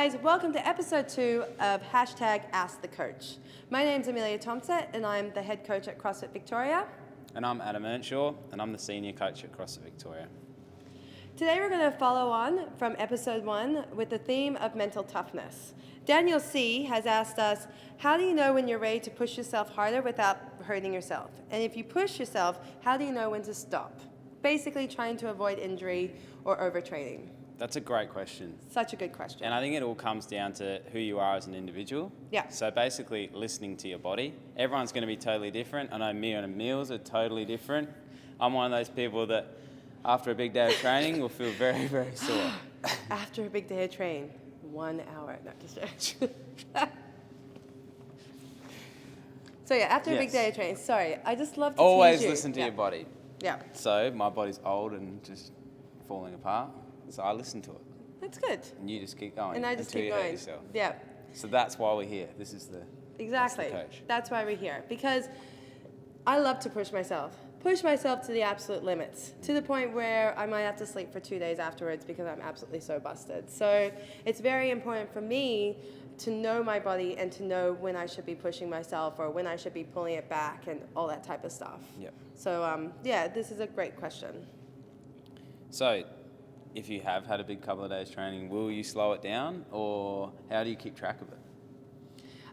guys, welcome to episode 2 of Ask the Coach. My name's Amelia and I'm the head coach at CrossFit Victoria. And I'm Adam and I'm the senior coach at CrossFit Victoria. Today we're going to follow on from episode 1 with the theme of mental toughness. Daniel C. has asked us, how do you know when you're ready to push yourself harder without hurting yourself? And if you push yourself, how do you know when to stop? Basically trying to avoid injury or overtraining. That's a great question. Such a good question. And I think it all comes down to who you are as an individual. Yeah. So basically listening to your body. Everyone's going to be totally different. I know meals are totally different. I'm one of those people that after a big day of training will feel very, very sore. After a big day of training, 1 hour. No, just So yeah, after a big day of training. Sorry, I just love to always tease you. Listen to your body. Yeah. So my body's old and just falling apart. So I listen to it. That's good. And you just keep going. And I just until keep you hurt going. yourself. Yeah. So that's why we're here. This is the Exactly. That's the coach. That's why we're here. Because I love to push myself to the absolute limits, to the point where I might have to sleep for 2 days afterwards because I'm absolutely so busted. So it's very important for me to know my body and to know when I should be pushing myself or when I should be pulling it back and all that type of stuff. Yep. So this is a great question. So if you have had a big couple of days training, will you slow it down or how do you keep track of it?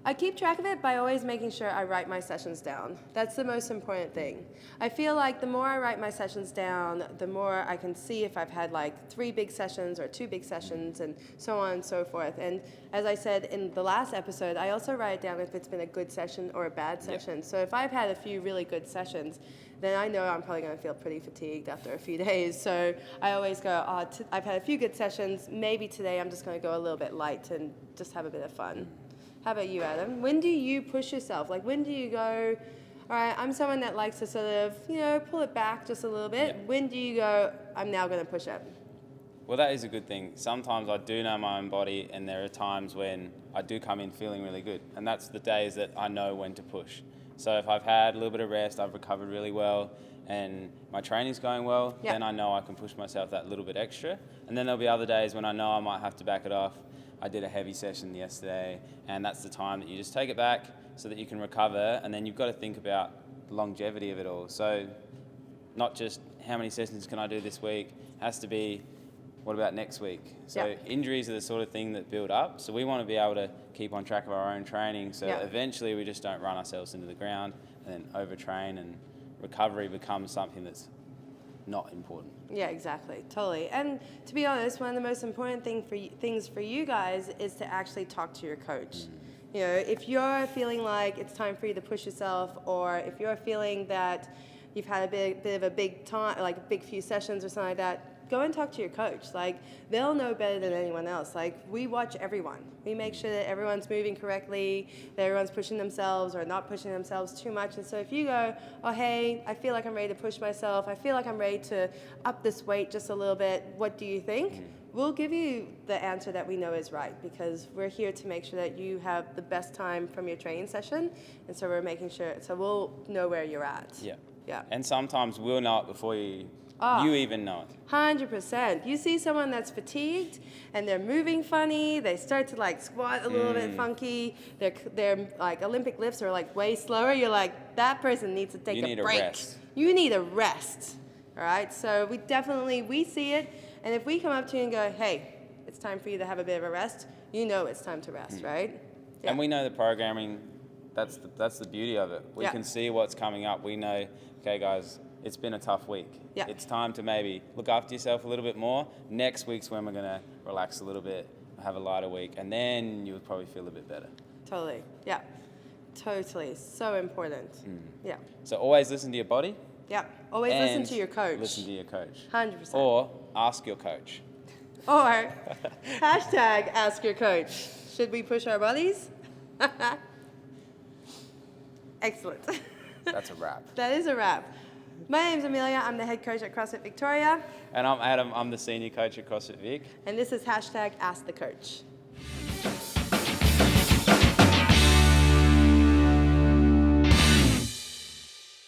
I keep track of it by always making sure I write my sessions down. That's the most important thing. I feel like the more I write my sessions down, the more I can see if I've had like 3 big sessions or 2 big sessions and so on and so forth. And as I said in the last episode, I also write down if it's been a good session or a bad session. Yep. So if I've had a few really good sessions, then I know I'm probably going to feel pretty fatigued after a few days. So I always go, I've had a few good sessions. Maybe today I'm just going to go a little bit light and just have a bit of fun. How about you, Adam? When do you push yourself? Like, when do you go, all right, I'm someone that likes to sort of, pull it back just a little bit. Yep. When do you go, I'm now going to push it? Well, that is a good thing. Sometimes I do know my own body, and there are times when I do come in feeling really good. And that's the days that I know when to push. So if I've had a little bit of rest, I've recovered really well, and my training's going well, then I know I can push myself that little bit extra. And then there'll be other days when I know I might have to back it off. I did a heavy session yesterday, and that's the time that you just take it back so that you can recover, and then you've got to think about the longevity of it all. So not just how many sessions can I do this week, it has to be what about next week? So injuries are the sort of thing that build up, so we want to be able to keep on track of our own training, so eventually we just don't run ourselves into the ground and then overtrain, and recovery becomes something that's not important. Yeah, exactly. Totally. And to be honest, one of the most important things for you guys is to actually talk to your coach. You know, if you're feeling like it's time for you to push yourself, or if you're feeling that you've had a bit of a big time, like a big few sessions or something like that, go and talk to your coach. Like, they'll know better than anyone else. Like, we watch everyone. We make sure that everyone's moving correctly, that everyone's pushing themselves or not pushing themselves too much. And so if you go, oh, hey, I feel like I'm ready to push myself, I feel like I'm ready to up this weight just a little bit, what do you think? We'll give you the answer that we know is right, because we're here to make sure that you have the best time from your training session. And so we're making sure, so we'll know where you're at. Yeah. And sometimes we'll know it before you even know it. 100%. You see someone that's fatigued and they're moving funny, they start to like squat a little bit funky, their like Olympic lifts are like way slower, you're like, that person needs to take a break. You need a rest. You need a rest. All right? So we see it, and if we come up to you and go, hey, it's time for you to have a bit of a rest, you know it's time to rest, right? Yeah. And we know the programming, that's the beauty of it. We can see what's coming up. We know, okay guys, it's been a tough week. Yeah. It's time to maybe look after yourself a little bit more. Next week's when we're going to relax a little bit, have a lighter week, and then you'll probably feel a bit better. Totally. Yeah. Totally. So important. Yeah. So always listen to your body. Yeah. Always listen to your coach. Listen to your coach. 100%. Or ask your coach. Or #ask your coach. Should we push our bodies? Excellent. That's a wrap. That is a wrap. My name's Amelia. I'm the head coach at CrossFit Victoria. And I'm Adam. I'm the senior coach at CrossFit Vic. And this is #askthecoach.